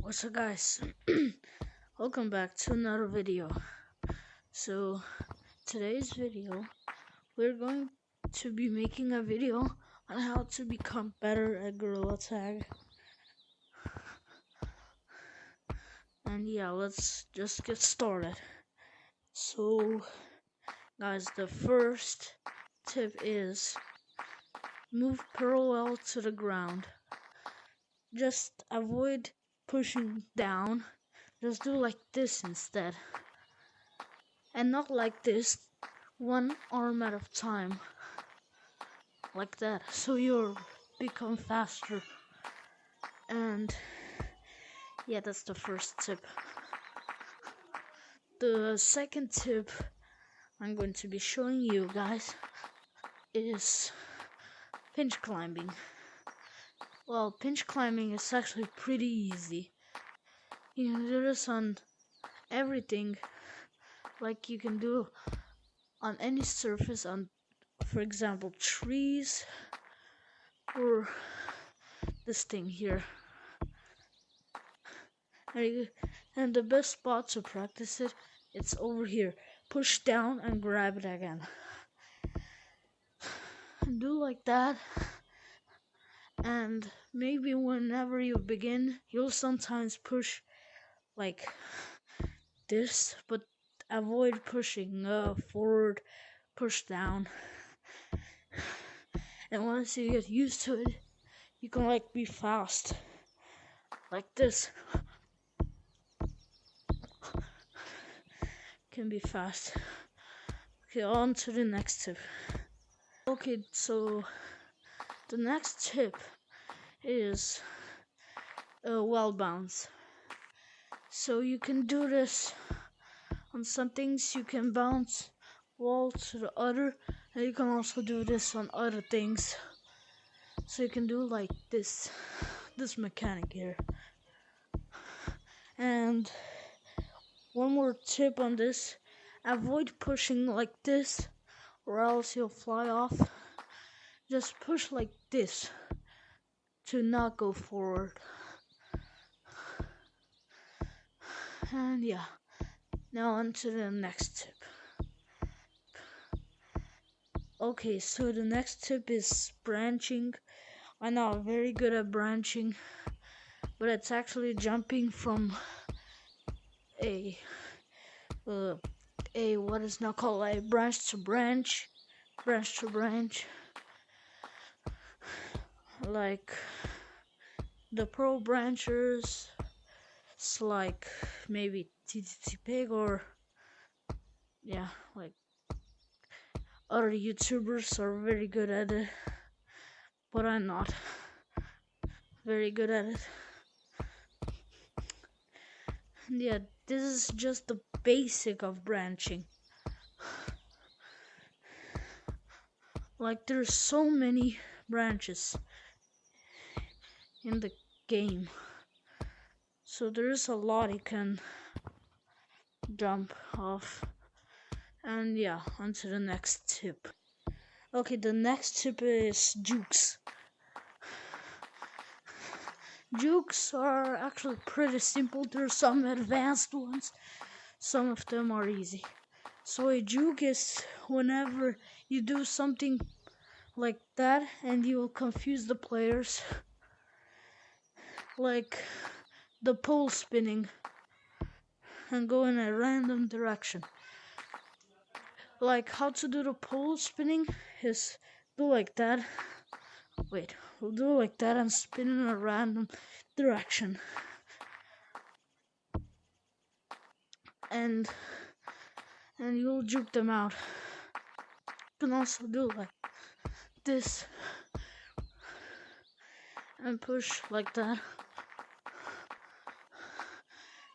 What's up, guys? Welcome back to another video. So today's video, we're going to be making a video on how to become better at Gorilla Tag. And yeah, let's just get started. So guys, the first tip is move parallel to the ground. Just avoid pushing down. Just do like this instead. And not like this, one arm at a time, like that, so you'll become faster. And yeah, that's the first tip. The second tip I'm going to be showing you guys is pinch climbing. Well, pinch climbing is actually pretty easy. You can do this on everything, like you can do on any surface, on, for example, trees, or this thing here. And the best spot to practice it, it's over here. Push down and grab it again. Do like that, and maybe whenever you begin, you'll sometimes push like this, but avoid pushing forward, push down. And once you get used to it, you can like be fast, like this. Can be fast. Okay, on to the next tip. Okay, so the next tip is wall bounce. So you can do this on some things. You can bounce wall to the other, and you can also do this on other things. So you can do like this mechanic here. And one more tip on this: avoid pushing like this, or else you'll fly off. Just push like this to not go forward. And yeah, now on to the next tip. Okay, so the next tip is branching. I'm not very good at branching, but it's actually jumping from a what is now called a branch to branch, like the pro branchers, it's like maybe TTT Pig, or yeah, like other YouTubers are very good at it, but I'm not very good at it. And yeah, this is just the basic of branching. Like there's so many branches in the game, so there's a lot you can jump off. And yeah, on to the next tip. Okay, the next tip is jukes. Jukes are actually pretty simple. There's some advanced ones, some of them are easy. So a juke is whenever you do something like that and you will confuse the players, like the pole spinning and go in a random direction. Like how to do the pole spinning is do like that. Wait, we'll do like that and spin in a random direction. And you'll juke them out. You can also do like this and push like that.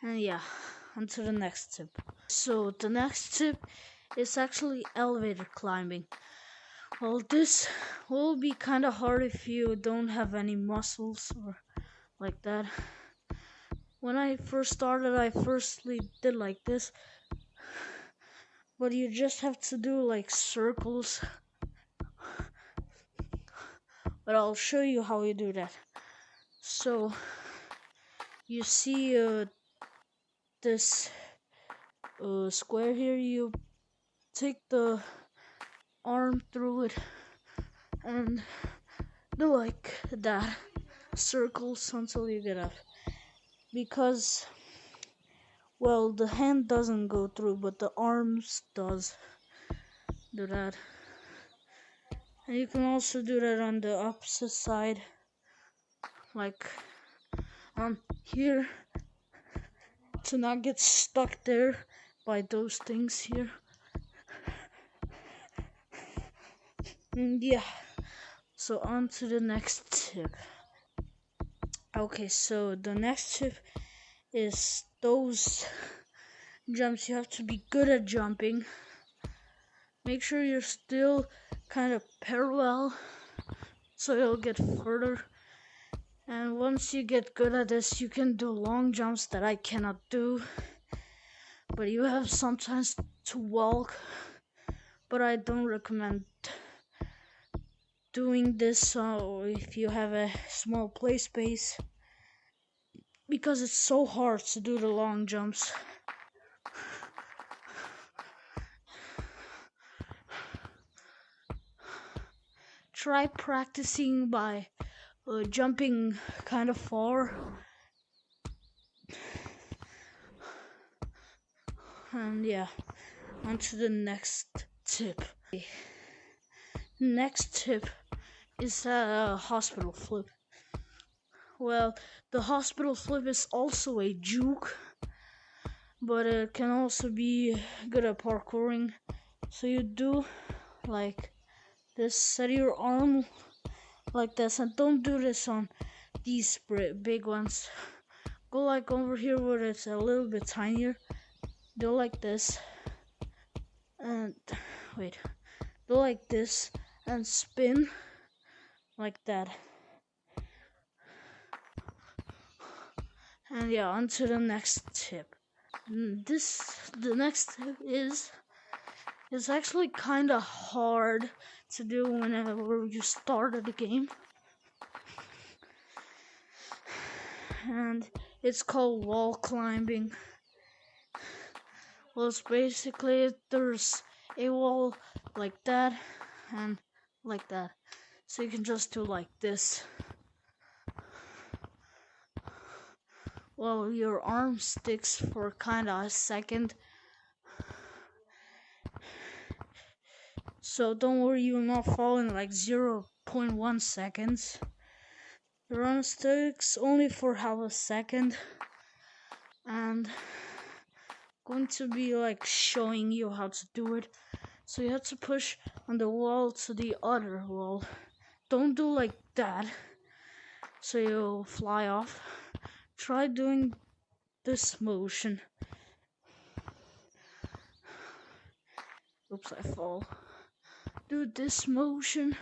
And yeah, on to the next tip. So the next tip is actually elevator climbing. Well, this will be kind of hard if you don't have any muscles or like that. When I first started, I firstly did like this, but you just have to do like circles. But I'll show you how you do that. So you see this square here. You take the arm through it and do like that, circles until you get up. Because, well, the hand doesn't go through, but the arms does. Do that. And you can also do that on the opposite side, like here, to not get stuck there by those things here. And yeah, so on to the next tip. Okay, so the next tip is those jumps. You have to be good at jumping. Make sure you're still kind of parallel so you'll get further. And once you get good at this, you can do long jumps that I cannot do. But you have sometimes to walk. But I don't recommend doing this if you have a small play space, because it's so hard to do the long jumps. Try practicing by jumping kind of far. And yeah, on to the next tip. Next tip is a hospital flip. Well, the hospital flip is also a juke, but it can also be good at parkouring. So you do like this, set your arm like this, and don't do this on these big ones. Go like over here where it's a little bit tinier. Do like this, and wait, do like this and spin like that. And yeah, on to the next tip. The next tip is actually kind of hard to do whenever you start at the game. And it's called wall climbing. Well, it's basically there's a wall like that and like that. So you can just do like this. Well, your arm sticks for kind of a second. So don't worry, you'll not fall in like 0.1 seconds. Your arm sticks only for half a second. And going to be like showing you how to do it. So you have to push on the wall to the other wall. Don't do like that, so you'll fly off. Try doing this motion. Oops, I fall. Do this motion.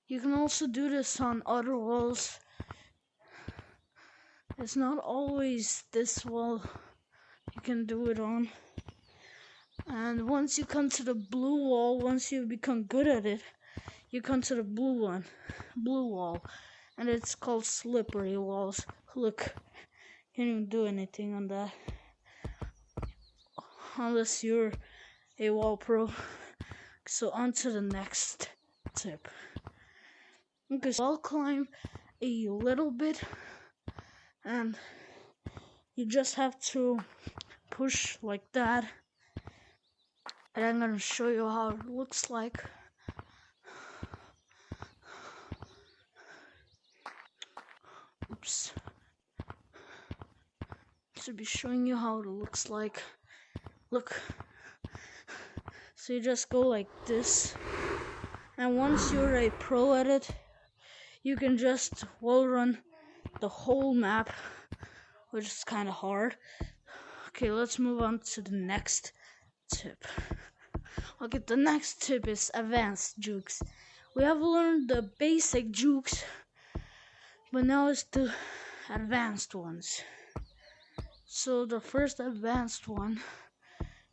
You can also do this on other walls. It's not always this wall you can do it on. And once you come to the blue wall, once you become good at it, you come to the blue wall, and it's called slippery walls. Look, can't even do anything on that unless you're a wall pro. So on to the next tip. Okay, so I'll climb a little bit, and you just have to push like that. And I'm gonna show you how it looks like. Oops. To be showing you how it looks like. Look. So you just go like this. And once you're a pro at it, you can just wall run the whole map, which is kind of hard. Okay, let's move on to the next tip. Okay, the next tip is advanced jukes. We have learned the basic jukes, but now it's the advanced ones. So the first advanced one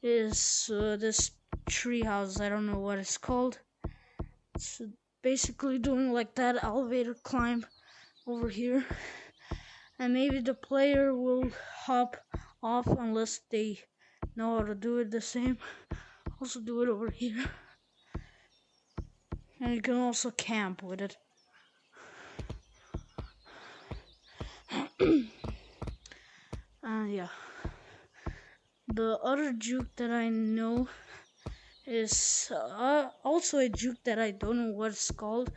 is this tree house. I don't know what it's called. It's basically doing like that elevator climb over here, and maybe the player will hop off unless they know how to do it the same. Also do it over here, and you can also camp with it. Yeah, the other juke that I know is also a juke that I don't know what it's called.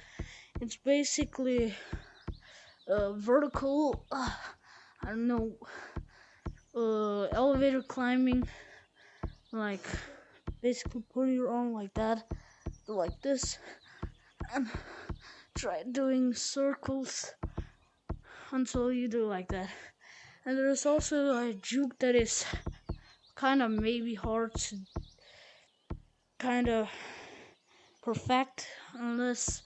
It's basically vertical, I don't know, elevator climbing, like basically put your arm like that, do like this, and try doing circles until you do like that. And there's also a juke that is kind of maybe hard to kind of perfect unless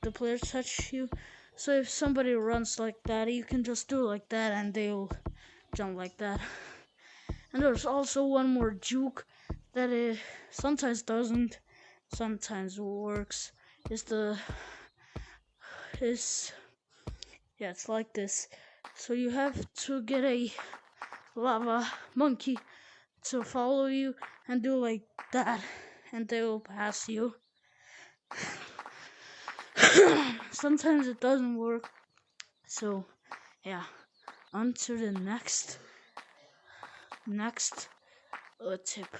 the players touch you. So if somebody runs like that, you can just do like that and they'll jump like that. And there's also one more juke that it sometimes doesn't, sometimes works. It's like this. So you have to get a lava monkey to follow you and do like that, and they will pass you. Sometimes it doesn't work. So yeah, on to the next tip.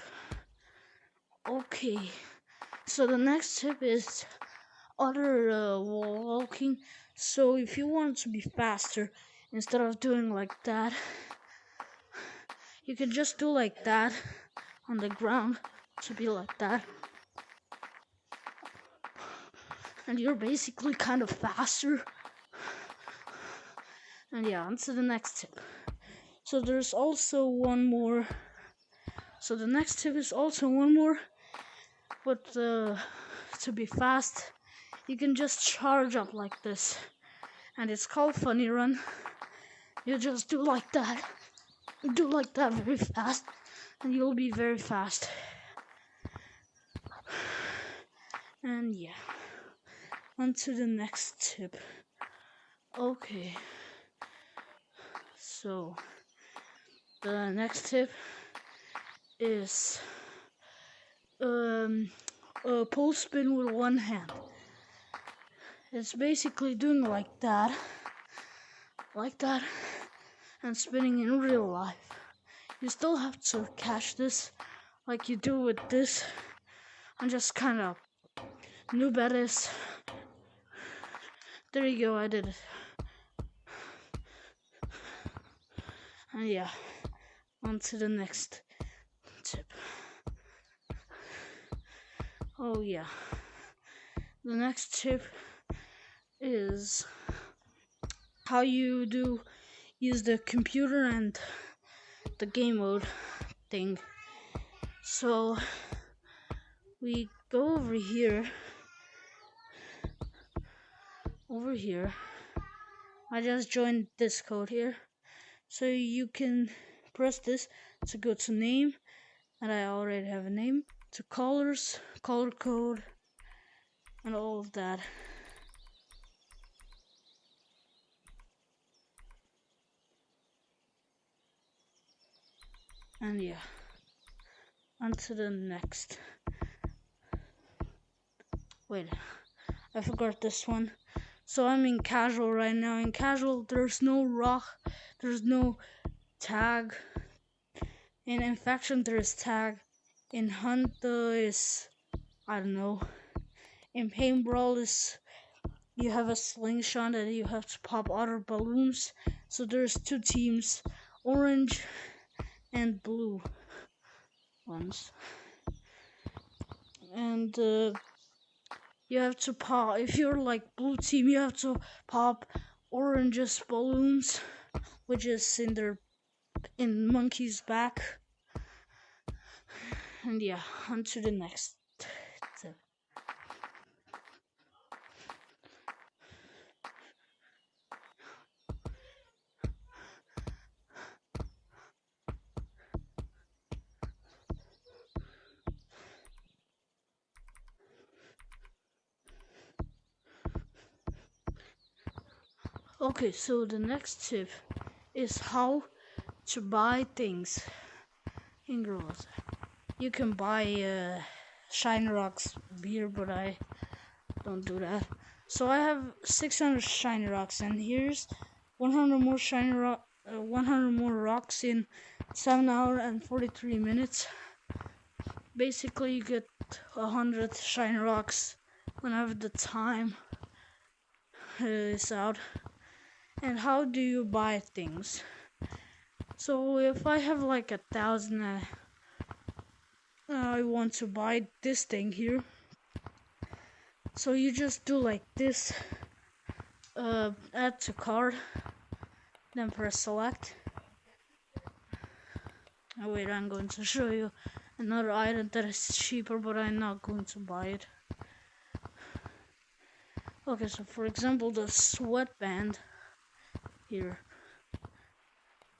Okay, so the next tip is other walking. So if you want to be faster, instead of doing like that, you can just do like that on the ground to be like that, and you're basically kind of faster. And yeah, on to the next tip. So there's also one more. So the next tip is also one more, but to be fast, you can just charge up like this, and it's called funny run. You just do like that, very fast, and you'll be very fast. And yeah, on to the next tip. Okay, so the next tip is a pull spin with one hand. It's basically doing like that, and spinning in real life. You still have to catch this like you do with this. I'm just kind of noob at this. There you go, I did it. And yeah, on to the next tip. Oh yeah, the next tip is how you use the computer and the game mode thing. So we go over here. I just joined this code here, so you can press this to go to name, and I already have a name, to colors, color code, and all of that. And yeah, on to the next. Wait, I forgot this one. So I'm in casual right now. In casual, there's no rock, there's no tag. In infection, there's tag. In hunt, there is, I don't know. In paintball, is you have a slingshot and you have to pop other balloons. So there's two teams, orange and blue ones. And you have to pop, if you're like blue team, you have to pop orange's balloons, which is in monkey's back. And yeah, on to the next tip. Okay, so the next tip is how to buy things in Groza. You can buy Shiny Rocks beer, but I don't do that. So I have 600 Shiny Rocks, and here's 100 more 100 more rocks in 7 hours and 43 minutes. Basically, you get 100 Shiny Rocks whenever the time is out. And how do you buy things? So if I have like 1,000, I want to buy this thing here. So you just do like this, add to cart, then press select. Oh wait, I'm going to show you another item that is cheaper, but I'm not going to buy it. Okay, so for example, the sweatband here.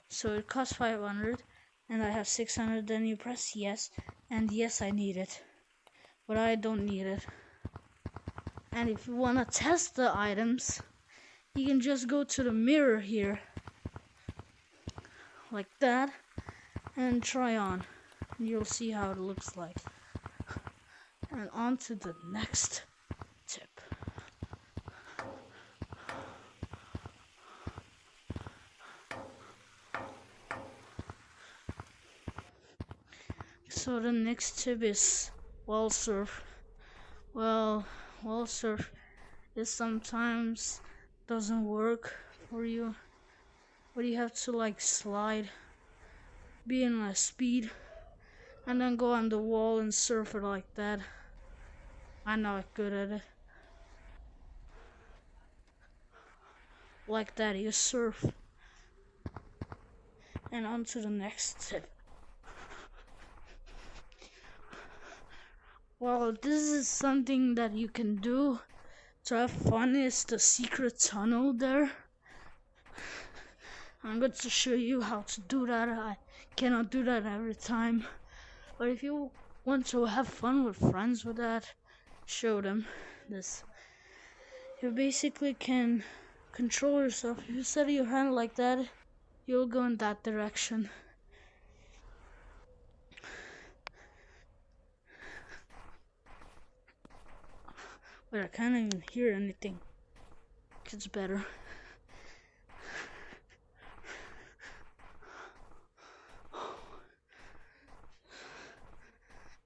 So it costs 500, and I have 600. Then you press yes, and yes, I need it, but I don't need it. And if you want to test the items, you can just go to the mirror here, like that, and try on. And you'll see how it looks like. And on to the next tip. So the next tip is wall surf. Well, wall surf is sometimes doesn't work for you, but you have to like slide, be in a speed, and then go on the wall and surf it like that. I'm not good at it. Like that, you surf. And on to the next tip. Well, this is something that you can do to have fun, is the secret tunnel there. I'm going to show you how to do that. I cannot do that every time, but if you want to have fun with friends with that, show them this. You basically can control yourself. If you set your hand like that, you'll go in that direction. Wait, I can't even hear anything. It's better.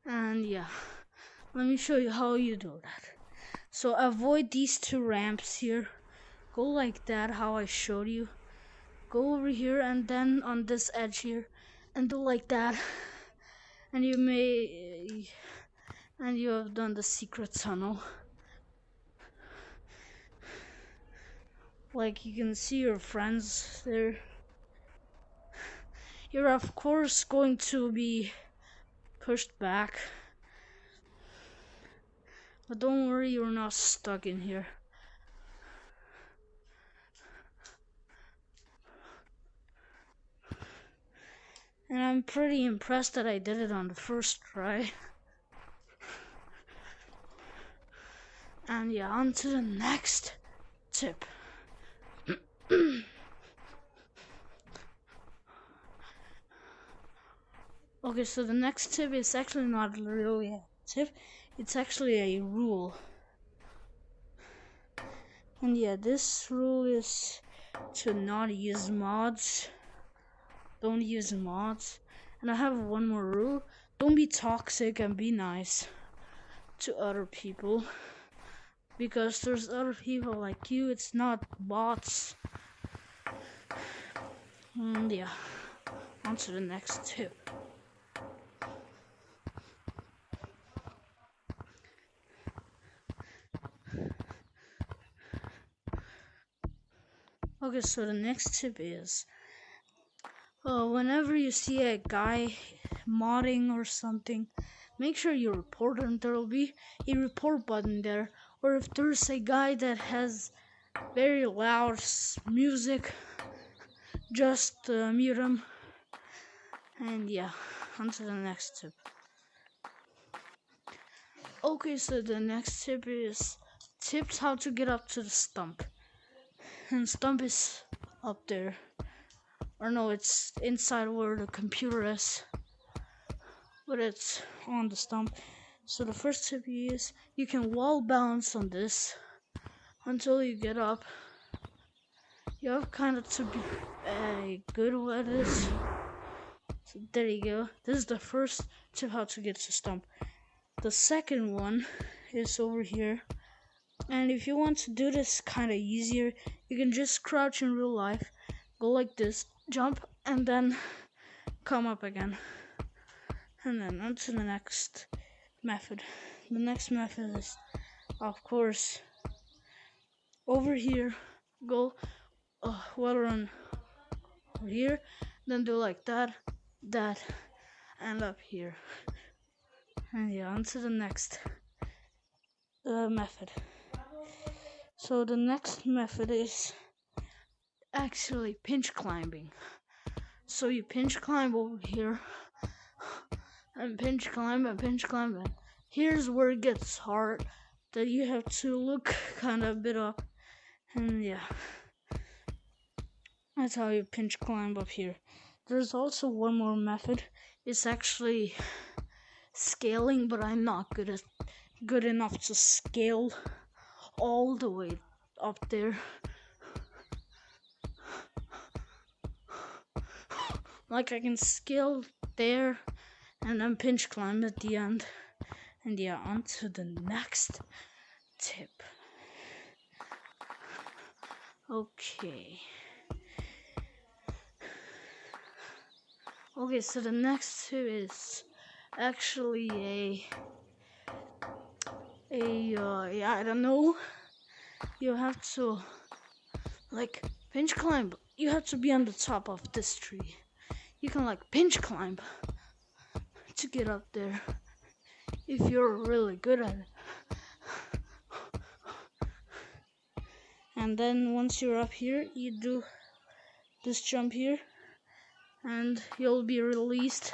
And yeah, let me show you how you do that. So avoid these two ramps here. Go like that, how I showed you. Go over here and then on this edge here, and do like that. And you have done the secret tunnel. Like you can see your friends there. You're of course going to be pushed back, but don't worry, you're not stuck in here. And I'm pretty impressed that I did it on the first try. And yeah, on to the next tip. Okay, so the next tip is actually not really a tip, it's actually a rule. And yeah, this rule is to not use mods. Don't use mods. And I have one more rule. Don't be toxic and be nice to other people. Because there's other people like you, it's not bots. And yeah, on to the next tip. Okay, so the next tip is whenever you see a guy modding or something, make sure you report him. There will be a report button there. Or if there's a guy that has very loud music, just mute him. And yeah, on to the next tip. Okay, so the next tip is tips how to get up to the stump. And stump is up there. or no, it's inside where the computer is, but it's on the stump. So the first tip is you can wall bounce on this until you get up. You have kind of to be good with this. So there you go. This is the first tip how to get to stump. The second one is over here. And if you want to do this kind of easier, you can just crouch in real life, go like this, jump, and then come up again. And then on to the next method. The next method is, of course, over here, go well run over here, then do like that, and up here. And yeah, on to the next method. So the next method is actually pinch climbing. So you pinch climb over here, and pinch climb, and here's where it gets hard, that you have to look kind of a bit up, and yeah, that's how you pinch climb up here. There's also one more method. It's actually scaling, but I'm not good enough to scale all the way up there. Like I can scale there and then pinch climb at the end. And yeah, on to the next tip. Okay, so the next tip is actually I don't know. You have to like pinch climb. You have to be on the top of this tree. You can like pinch climb to get up there if you're really good at it. And then once you're up here, you do this jump here, and you'll be released.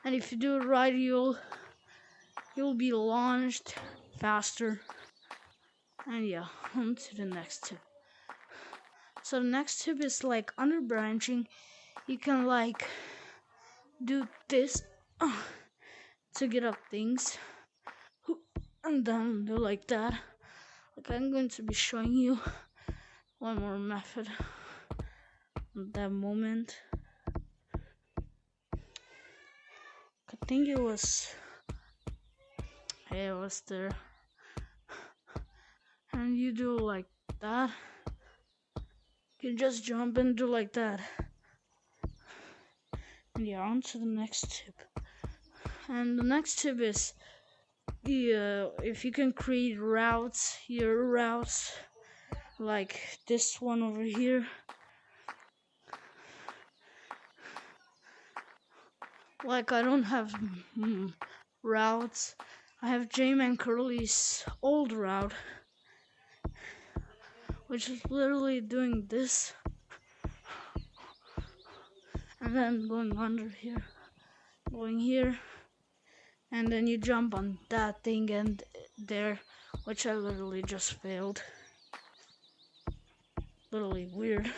And if you do it right, you'll be launched faster. And yeah, on to the next tip. So the next tip is like under branching. You can like do this to get up things, and then do like that. Like I'm going to be showing you one more method at that moment. I think it was there. And you do like that. You just jump and do like that. And yeah, on to the next tip. And the next tip is if you can create your routes like this one over here. Like I don't have routes. I have J-Man Curly's old route, which is literally doing this and then going under here, going here, and then you jump on that thing and there, which I literally just failed. Literally weird.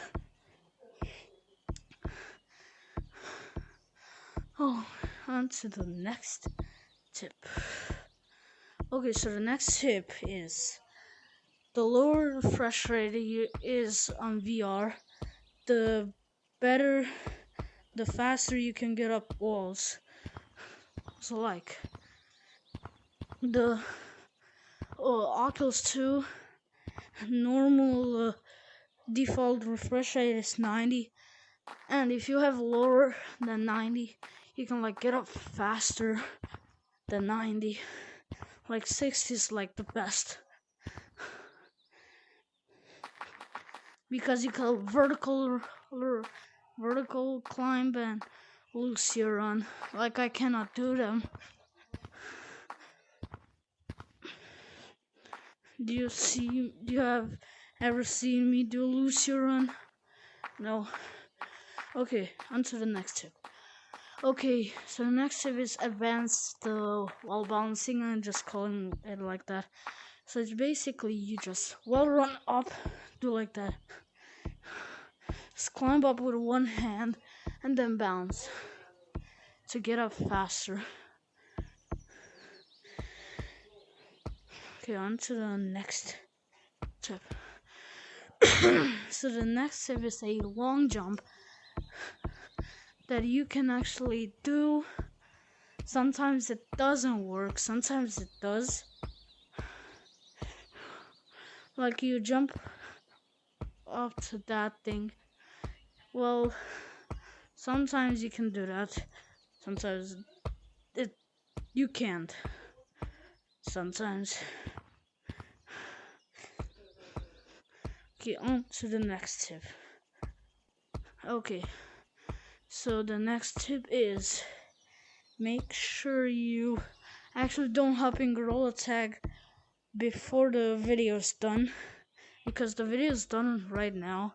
Oh, on to the next tip. Okay, so the next tip is the lower the refresh rate is on VR, the better, the faster you can get up walls. So like the Oculus 2 normal default refresh rate is 90, and if you have lower than 90, you can like get up faster than 90. Like 60 is like the best, because you can vertical climb and Lucy run. Like I cannot do them. Do you have ever seen me do Lucy run? No. Okay, on to the next tip. Okay, so the next tip is advanced while balancing, and just calling it like that. So it's basically you just run up, do like that. Just climb up with one hand and then bounce to get up faster. Okay, on to the next tip. So the next tip is a long jump that you can actually do. Sometimes it doesn't work, sometimes it does. Like you jump up to that thing. Well, sometimes you can do that. Sometimes you can't. Sometimes. Okay, on to the next tip. Okay, so the next tip is make sure you actually don't hop in Gorilla Tag before the video is done, because the video is done right now.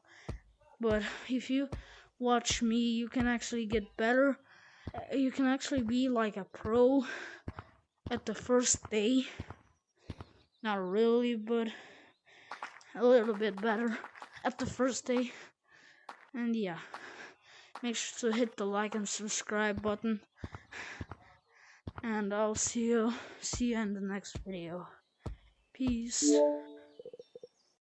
But if you watch me, you can actually get better. You can actually be like a pro at the first day. Not really, but a little bit better at the first day. And yeah, make sure to hit the like and subscribe button. And I'll see you in the next video. Peace.